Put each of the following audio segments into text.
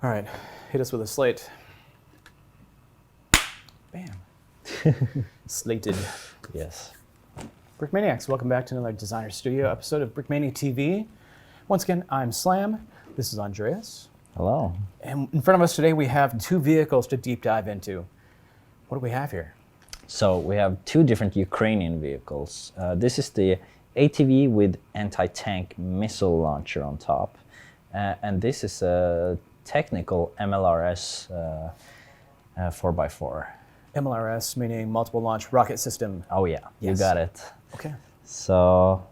All right, hit us with a slate. Bam. Slated. Yes. Brickmaniacs, welcome back to another Designer Studio episode of Brickmania TV. Once again, I'm Slam. This is Andreas. Hello. And in front of us today, we have two vehicles to deep dive into. What do we have here? So we have two different Ukrainian vehicles. This is the ATV with anti-tank missile launcher on top. And this is a technical MLRS 4x4. MLRS, meaning Multiple Launch Rocket System. Oh yeah, Yes. You got it. Okay. So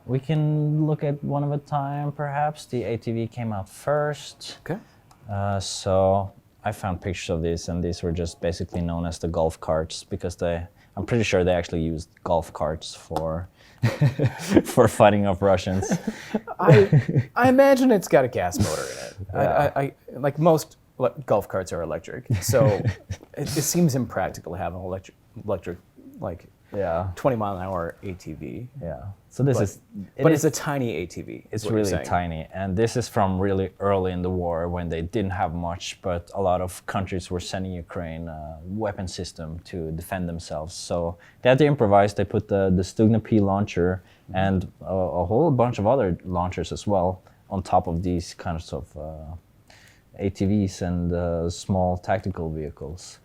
we can look at one at a time, perhaps. The ATV came out first. Okay. So I found pictures of these, and these were just basically known as the golf carts because I'm pretty sure they actually used golf carts for for fighting off Russians. I imagine it's got a gas motor in it. Yeah. I like most golf carts are electric, so it seems impractical to have an electric like Yeah. 20-mile-an-hour ATV. Yeah. So this But it's a tiny ATV. It's what you're really saying. tiny, and this is from really early in the war when they didn't have much, but a lot of countries were sending Ukraine a weapon system to defend themselves. So they had to improvise. They put the Stugna P launcher and a whole bunch of other launchers as well on top of these kinds of ATVs and small tactical vehicles.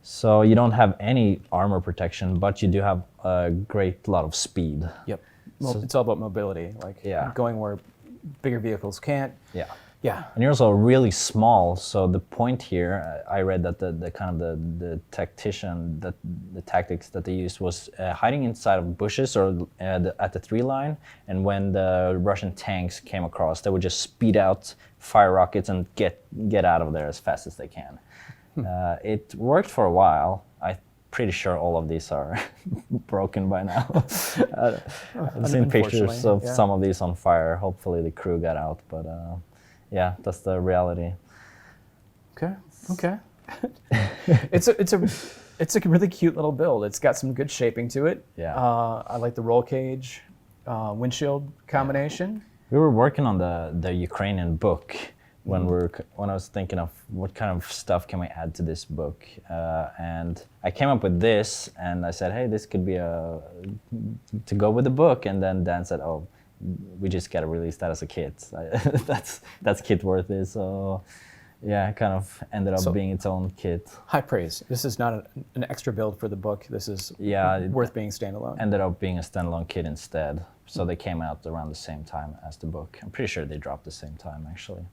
So you don't have any armor protection, but you do have a great lot of speed. Yep. Well, it's all about mobility, like going where bigger vehicles can't. Yeah. Yeah. And you're also really small, so the point here, I read that the kind of the tactician, that the tactics that they used was hiding inside of bushes or at the tree line, and when the Russian tanks came across, they would just speed out, fire rockets, and get out of there as fast as they can. It worked for a while. I'm pretty sure all of these are broken by now. I've seen pictures of some of these on fire. Hopefully the crew got out, but yeah, that's the reality. Okay. It's a really cute little build. It's got some good shaping to it. Yeah. I like the roll cage, windshield combination. We were working on the Ukrainian book when I was thinking of what kind of stuff can we add to this book, and I came up with this, and I said, hey, this could be to go with the book, and then Dan said, oh, we just gotta release that as a kit. that's kit worthy. So yeah, it kind of ended up being its own kit. High praise. This is not an extra build for the book. This is worth being standalone. Ended up being a standalone kit instead. So they came out around the same time as the book. I'm pretty sure they dropped the same time actually.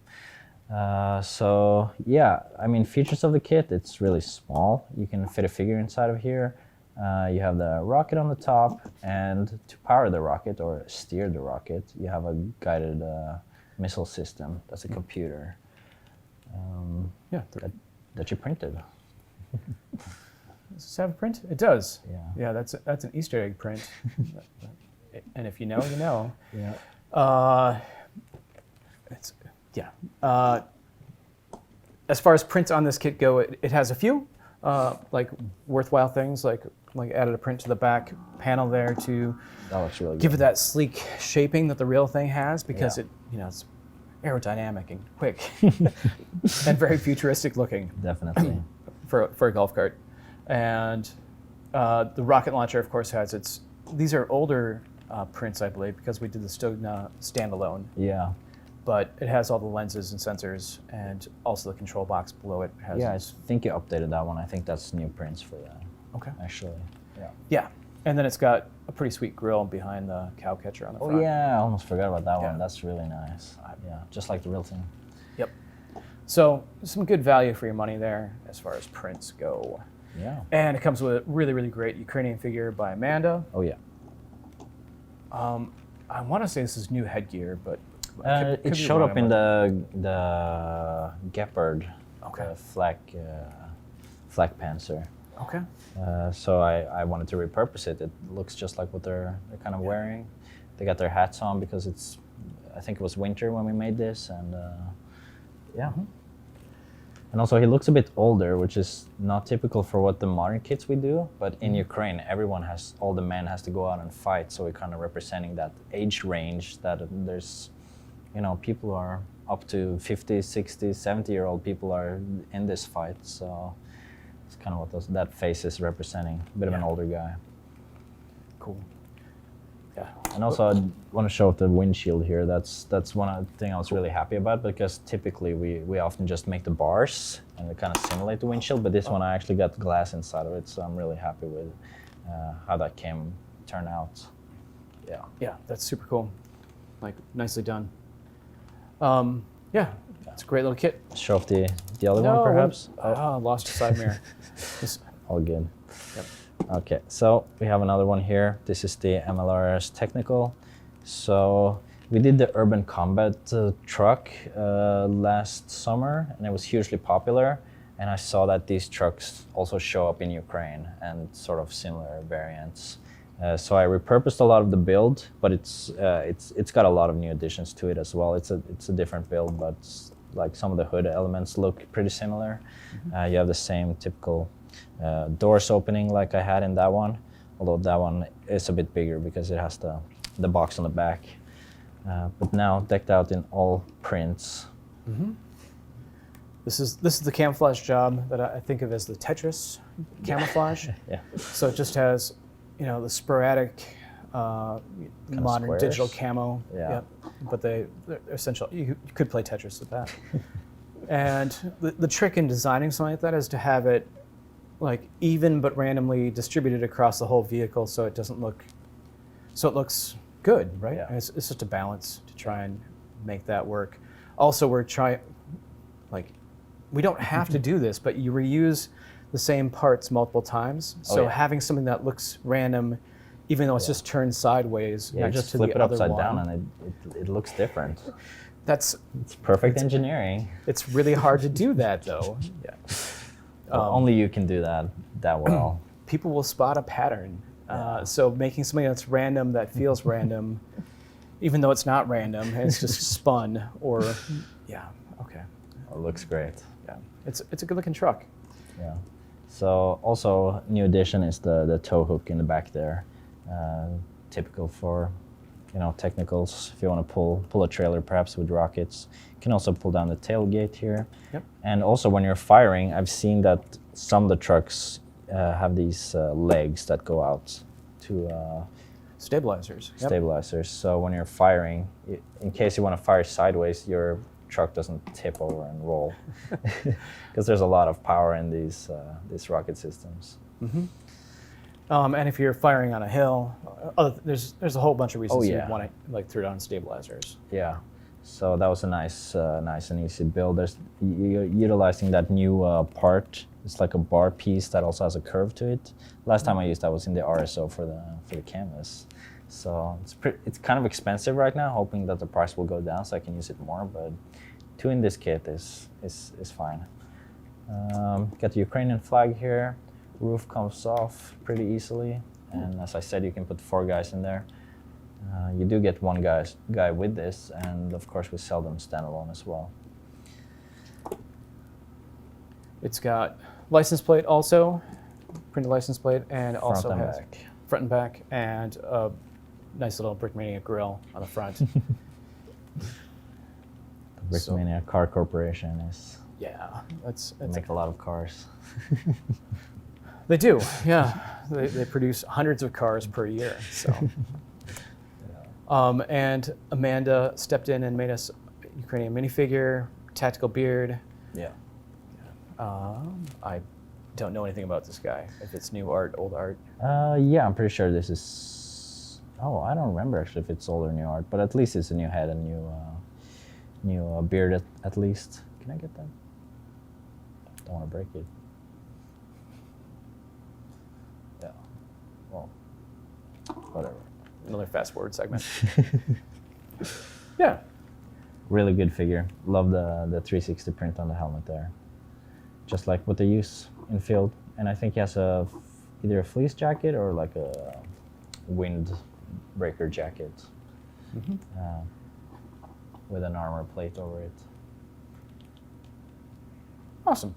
So yeah, I mean, features of the kit, it's really small. You can fit a figure inside of here. You have the rocket on the top, and to power the rocket or steer the rocket, you have a guided missile system. That's a computer that you printed. Does this have a print? It does. Yeah. Yeah, that's an Easter egg print. And if you know, you know. Yeah. As far as prints on this kit go, it has a few like worthwhile things, like added a print to the back panel there to That looks really give good. it that sleek shaping that the real thing has, because it's aerodynamic and quick and very futuristic looking Definitely. for a golf cart. And the rocket launcher, of course, has these are older prints, I believe, because we did the Stugna standalone. Yeah. But it has all the lenses and sensors, and also the control box below it has. Yeah, I think you updated that one. I think that's new prints for that. Okay. Actually. Yeah. Yeah, and then it's got a pretty sweet grill behind the cow catcher on the front. Oh yeah, I almost forgot about that Yeah. one. That's really nice. Yeah, just like the real thing. Yep. So some good value for your money there as far as prints go. Yeah. And it comes with a really, really great Ukrainian figure by Amanda. Oh yeah. I want to say this is new headgear, but It be showed wrong up in about the Gepard, flak Panzer. Okay. So I wanted to repurpose it. It looks just like what they're kind of wearing. They got their hats on because I think it was winter when we made this, and yeah. And also he looks a bit older, which is not typical for what the modern kits we do. But in Ukraine, all the men has to go out and fight. So we're kind of representing that age range, that there's you know, people are up to 50, 60, 70-year-old people are in this fight. So it's kind of what that face is representing, a bit of an older guy. Cool. Yeah. And also, I want to show the windshield here. That's one thing I was really happy about, because typically we often just make the bars and they kind of simulate the windshield, but this one I actually got glass inside of it, so I'm really happy with how that turned out. Yeah. Yeah, that's super cool. Like, nicely done. Yeah, it's a great little kit. Show off the other one, perhaps. Lost a side mirror. All good. Yep. Okay, so we have another one here. This is the MLRS Technical. So we did the Urban Combat truck last summer, and it was hugely popular. And I saw that these trucks also show up in Ukraine and sort of similar variants. So I repurposed a lot of the build, but it's got a lot of new additions to it as well. It's a different build, but like some of the hood elements look pretty similar. Mm-hmm. You have the same typical doors opening like I had in that one, although that one is a bit bigger because it has the box on the back. But now decked out in all prints. Mm-hmm. This is the camouflage job that I think of as the Tetris camouflage. Yeah. So it just has, you know, the sporadic modern squares. digital camo. Yeah. Yep. But they're essential. You could play Tetris with that. And the trick in designing something like that is to have it like even but randomly distributed across the whole vehicle, so it looks good, right? Yeah. And it's just a balance to try and make that work. Also, we don't have to do this, but you reuse the same parts multiple times. So having something that looks random, even though it's just turned sideways next just to flip the it other upside one, down and it looks different. It's Perfect engineering. It's really hard to do that, though. Yeah. Only you can do that well. People will spot a pattern. So making something that's random, that feels random, even though it's not random, and it's just spun, or okay. It looks great. Yeah, it's a good looking truck. Yeah. So also new addition is the tow hook in the back there, typical for, you know, technicals. If you want to pull a trailer, perhaps with rockets, you can also pull down the tailgate here. Yep. And also when you're firing, I've seen that some of the trucks have these legs that go out to Stabilizers. Yep. stabilizers. So when you're firing, in case you want to fire sideways, your truck doesn't tip over and roll, because there's a lot of power in these rocket systems. Mm-hmm. And if you're firing on a hill, there's a whole bunch of reasons you'd want to like throw down stabilizers. Yeah. So that was a nice and easy build. You're utilizing that new part. It's like a bar piece that also has a curve to it. Last time I used that was in the RSO for the canvas. So it's kind of expensive right now, hoping that the price will go down so I can use it more, but 2 in this kit is fine. Got the Ukrainian flag here. Roof comes off pretty easily, and as I said, you can put 4 guys in there. You do get 1 guy with this, and of course we sell them standalone as well. It's got license plate also, printed license plate, and also Front and has back. front and back, and a nice little Brickmania grill on the front. The Brickmania Car Corporation is they make a lot of cars. They do, yeah. They produce hundreds of cars per year. So, and Amanda stepped in and made us a Ukrainian minifigure, tactical beard. Yeah. I don't know anything about this guy. If it's new art, old art. Yeah, I'm pretty sure this is. Oh, I don't remember actually if it's old or new art, but at least it's a new head and new beard at least. Can I get that? Don't want to break it. Yeah. Well, whatever. Another fast forward segment. Yeah. Really good figure. Love the 360 print on the helmet there. Just like what they use in field. And I think he has either a fleece jacket or like a windbreaker jacket. Mm-hmm. With an armor plate over it. Awesome.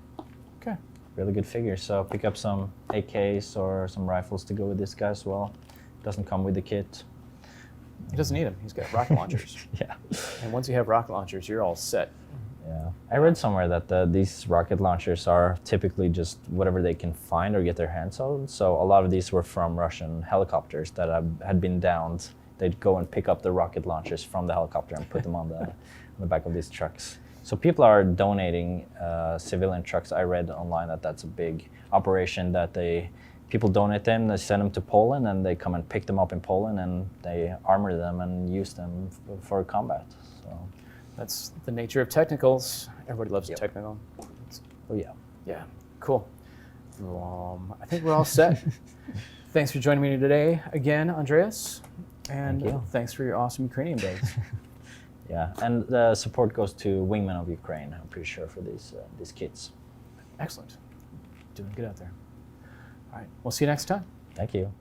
Okay. Really good figure. So pick up some AKs or some rifles to go with this guy as well. Doesn't come with the kit. He doesn't need them. He's got rocket launchers. Yeah. And once you have rocket launchers, you're all set. Yeah, I read somewhere that these rocket launchers are typically just whatever they can find or get their hands on. So a lot of these were from Russian helicopters that had been downed. They'd go and pick up the rocket launchers from the helicopter and put them on the back of these trucks. So people are donating civilian trucks. I read online that that's a big operation that people donate them, they send them to Poland, and they come and pick them up in Poland, and they armor them and use them for combat. So. That's the nature of technicals. Everybody loves a technical. Oh yeah. Yeah, cool. I think we're all set. Thanks for joining me today again, Andreas. And Thank you. Thanks for your awesome Ukrainian bags. Yeah, and the support goes to Wingmen of Ukraine, I'm pretty sure, for these kits. Excellent. Doing good out there. All right, we'll see you next time. Thank you.